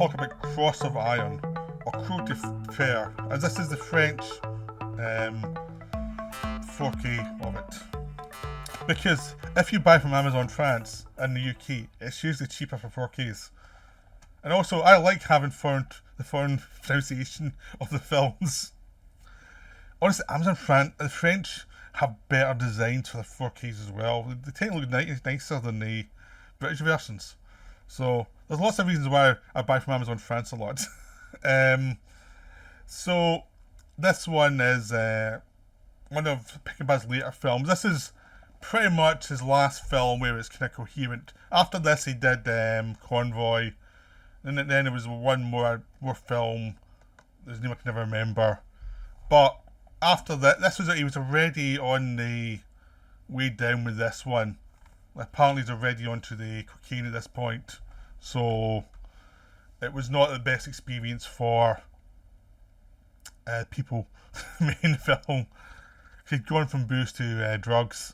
talk about Cross of Iron, or Croix de Fer, as this is the French 4K of it. Because if you buy from Amazon France in the UK, it's usually cheaper for 4Ks. And also, I like having the foreign pronunciation of the films. Honestly, Amazon France, the French have better designs for the 4Ks as well. They tend to look nicer than the British versions. So there's lots of reasons why I buy from Amazon France a lot. So this one is one of Peckinpah's later films. This is pretty much his last film where it's kind of coherent. After this, he did Convoy, and then there was one more film. His name I can never remember. But after that, he was already on the way down with this one. Apparently, he's already onto the cocaine at this point, so it was not the best experience for people making the film. He'd gone from booze to drugs.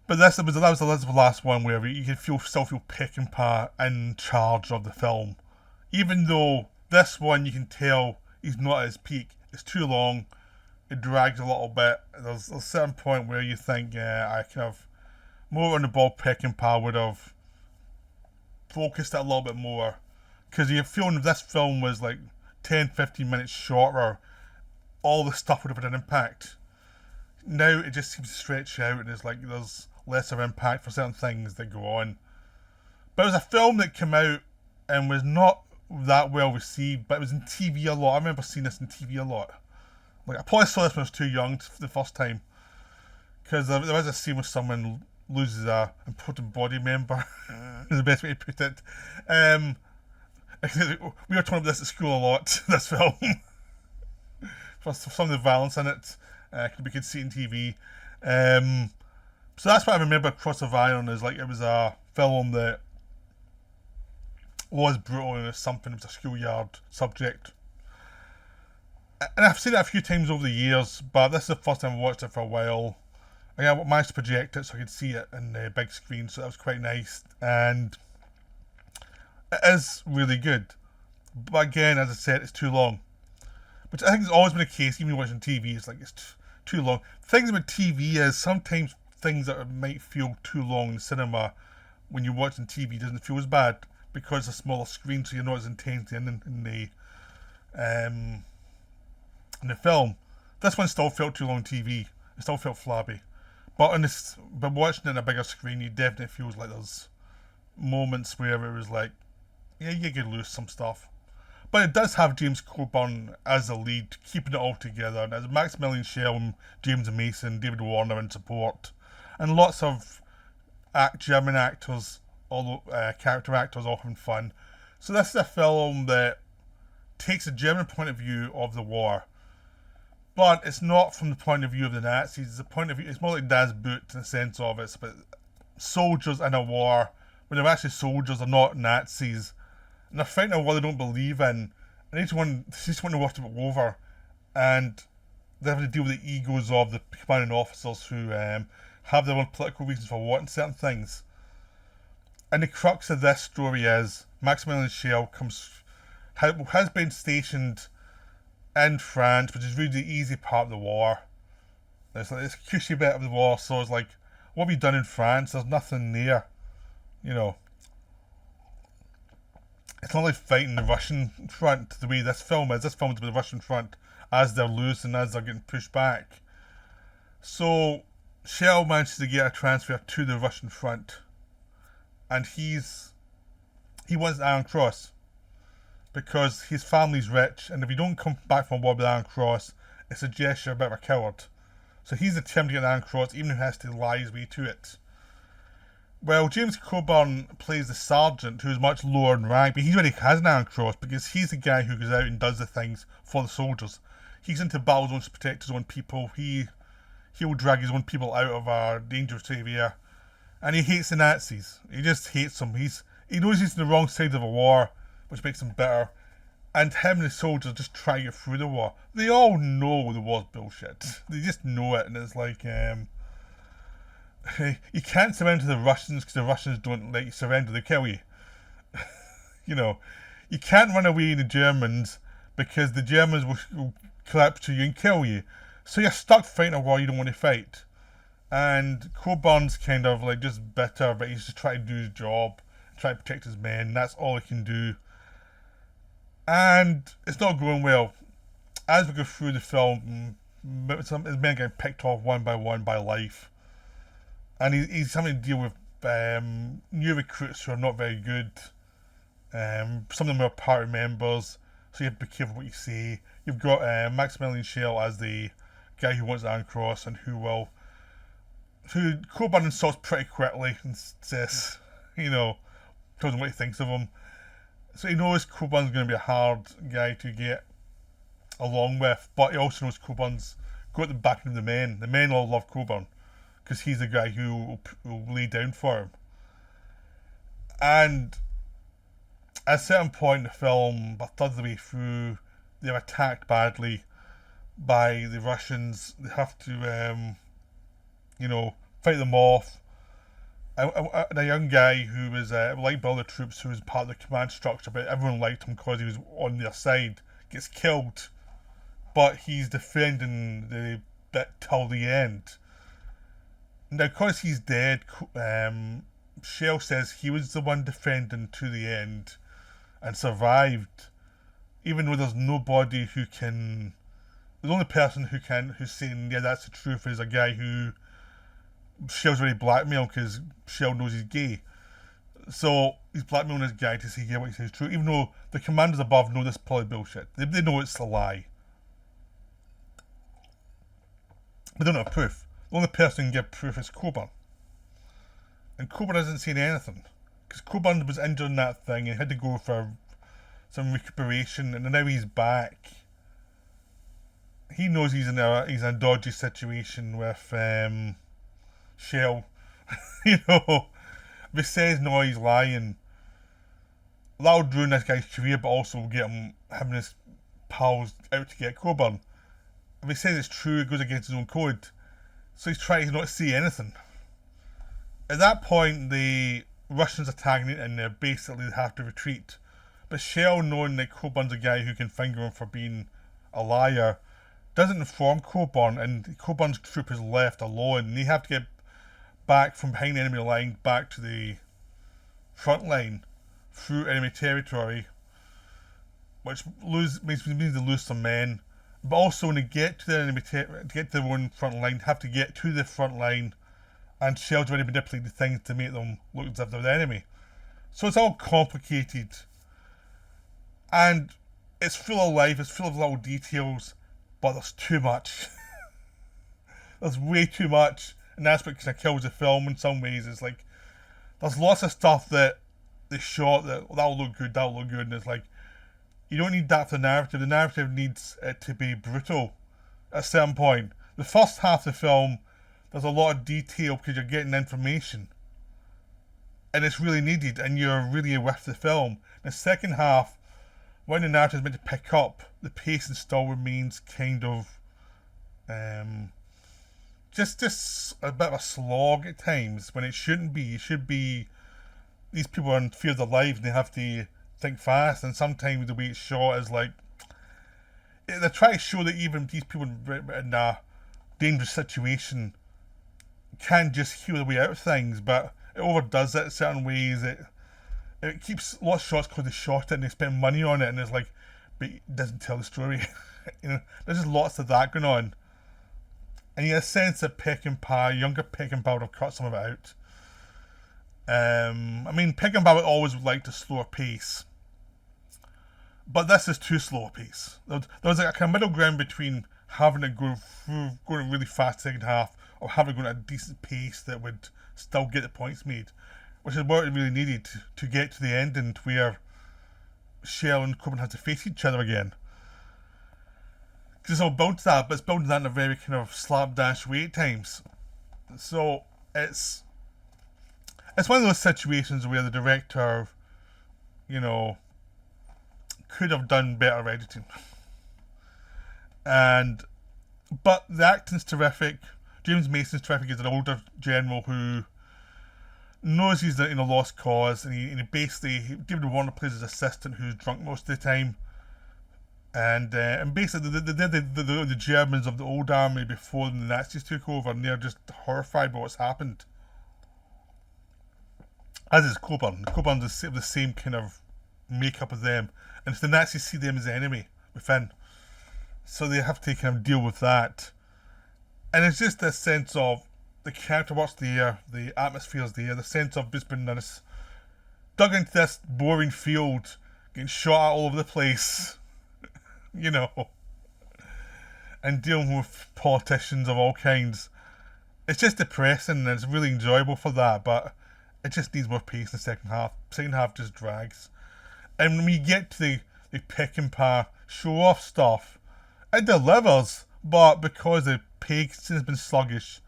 But that was the last one where you could still feel Peckinpah in charge of the film. Even though this one, you can tell he's not at his peak. It's too long. It drags a little bit. There's a certain point where you think, I kind of more on the ball. Peckinpah would have focused it a little bit more, because you feel if this film was like 10-15 minutes shorter, all the stuff would have had an impact. Now it just seems to stretch out, and there's lesser impact for certain things that go on. But it was a film that came out and was not that well received, but it was in TV a lot. I remember seeing this in TV a lot. I probably saw this when I was too young for the first time, because there was a scene where someone loses a important body member. Is the best way to put it. We were talking about this at school a lot. This film, for some of the violence in it, we could see it in TV. So that's what I remember. Cross of Iron is it was a film that was brutal, and it was a schoolyard subject. And I've seen it a few times over the years, but this is the first time I watched it for a while. I managed to project it so I could see it in the big screen, so that was quite nice. And it is really good. But again, as I said, it's too long. Which I think has always been the case, even watching TV, it's too long. Things about TV is sometimes things that might feel too long in cinema, when you're watching TV, doesn't feel as bad, because it's a smaller screen, so you're not as intense in the film. This one still felt too long on TV. It still felt flabby. But watching it on a bigger screen, you definitely feels like there's moments where it was like, yeah, you could lose some stuff. But it does have James Coburn as the lead, keeping it all together. And there's Maximilian Schell and James Mason, David Warner in support, and lots of German actors, character actors, all having fun. So this is a film that takes a German point of view of the war. But it's not from the point of view of the Nazis. It's more like Das Boot in the sense of it's about soldiers in a war, when they're actually soldiers, they're not Nazis. And they're fighting a war they don't believe in. And they just want the war to be over. And they have to deal with the egos of the commanding officers who have their own political reasons for wanting certain things. And the crux of this story is Maximilian Schell has been stationed in France, which is really the easy part of the war. It's like this cushy bit of the war, so it's like, what have you done in France? There's nothing there. It's not like fighting the Russian front the way this film is. This film is about the Russian front as they're losing, as they're getting pushed back. So Schell manages to get a transfer to the Russian front, and he wants the Iron Cross, because his family's rich, and if you don't come back from war with the Iron Cross, it suggests you're a bit of a coward. So he's determined to get the Iron Cross, even if he has to lie his way to it. Well, James Coburn plays the sergeant, who's much lower in rank, but he already has an Iron Cross, because he's the guy who goes out and does the things for the soldiers. He's into battle zones to protect his own people. He'll drag his own people out of a dangerous area, and he hates the Nazis. He just hates them. He knows he's on the wrong side of a war, which makes him bitter. And him and the soldiers just try to get through the war. They all know the war's bullshit. They just know it, and it's like, you can't surrender to the Russians, because the Russians don't let you surrender, they kill you. you can't run away from the Germans because the Germans will collapse to you and kill you. So you're stuck fighting a war you don't want to fight. And Coburn's kind of like just bitter, but he's just trying to do his job, try to protect his men. That's all he can do. And it's not going well. As we go through the film, his men getting picked off one by life. And he's having to deal with new recruits who are not very good. Some of them are party members, so you have to be careful what you say. You've got Maximilian Schell as the guy who wants the Iron Cross and who Coburn insults pretty quickly and says, tells him what he thinks of him. So he knows Coburn's going to be a hard guy to get along with, but he also knows Coburn's got the backing of the men. The men all love Coburn because he's the guy who will lay down for him. And at a certain point in the film, about a third of the way through, they're attacked badly by the Russians. They have to, fight them off. A young guy who was liked by all the troops, who was part of the command structure, but everyone liked him because he was on their side, gets killed. But he's defending the bit till the end. Now, because he's dead, Schell says he was the one defending to the end and survived, even though there's nobody who can. The only person who's saying, yeah, that's the truth, is a guy who Schell's already blackmailed because Schell knows he's gay. So he's blackmailing this guy to say, yeah, what he says is true, even though the commanders above know this is probably bullshit. They know it's a lie. They don't have proof. The only person who can give proof is Coburn. And Coburn isn't saying anything. Because Coburn was injured in that thing and had to go for some recuperation, and now he's back. He knows he's in a dodgy situation with Schell. If he says no, he's lying. That'll ruin this guy's career, but also get him having his pals out to get Coburn. If he says it's true, it goes against his own code. So he's trying not to say anything. At that point, the Russians attacking it, and they basically have to retreat. But Schell, knowing that Coburn's a guy who can finger him for being a liar, doesn't inform Coburn, and Coburn's troop is left alone. And they have to get back from behind the enemy line back to the front line through enemy territory, which means they lose some men. But also, when they get to the enemy to get to their own front line, have to get to the front line, and Schell's already manipulated things to make them look as if they're the enemy. So it's all complicated, and it's full of life. It's full of little details, but there's too much. There's way too much, and that's what kind of kills the film in some ways. It's like there's lots of stuff that they shot that'll look good, and it's like, you don't need that for the narrative. The narrative needs it to be brutal at a certain point. The first half of the film, there's a lot of detail because you're getting information, and it's really needed, and you're really with the film. The second half, when the narrative is meant to pick up, the pacing still remains kind of just a bit of a slog at times when it shouldn't be. It should be, these people are in fear of their lives and they have to think fast, and sometimes the way it's shot is like they try to show that even these people in a dangerous situation can just heal their way out of things, but it overdoes it in certain ways. It keeps lots of shots because they shot it and they spent money on it, and it's like, but it doesn't tell the story. There's just lots of that going on, and you get a sense that younger Peckinpah would have cut some of it out. Peckinpah would always like to slower pace, but this is too slow a pace. There was like a kind of middle ground between having it going really fast second half, or having it going at a decent pace that would still get the points made, which is what it really needed to get to the ending where Schell and Coburn had to face each other again. Because it's all built to that, but it's building that in a very kind of slapdash way at times. So it's one of those situations where the director, could have done better editing. But the acting's terrific. James Mason's terrific. He's an older general who knows he's in a lost cause, and he basically, David Warner plays his assistant who's drunk most of the time, and basically the Germans of the old army before the Nazis took over, and they're just horrified by what's happened. As is Coburn. Coburn's the same kind of makeup as them, and if the Nazis see them as the enemy within, so they have to kind of deal with that. And it's just this sense of the character work's there, the atmosphere's there, the sense of just being this, dug into this boring field, getting shot at all over the place, you know, and dealing with politicians of all kinds. It's just depressing, and it's really enjoyable for that, but it just needs more pace in the second half. Second half just drags. And when we get to the Peckinpah show-off stuff, it delivers, but because the pace has been sluggish,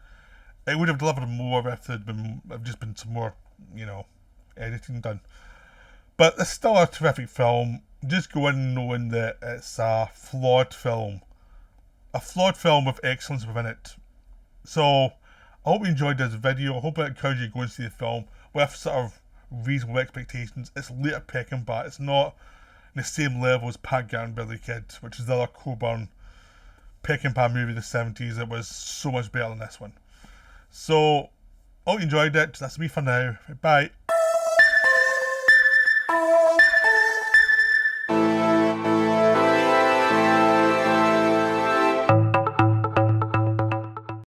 it would have delivered more if there'd just been some more, editing done. But it's still a terrific film. Just go in knowing that it's a flawed film. A flawed film with excellence within it. So, I hope you enjoyed this video. I hope it encouraged you to go and see the film with sort of reasonable expectations. It's later Peckinpah. It's not on the same level as Pat Garrett and Billy Kid, which is the other Coburn Peckinpah movie of the 70s. It was so much better than this one. So, I hope you enjoyed it. That's me for now. Bye.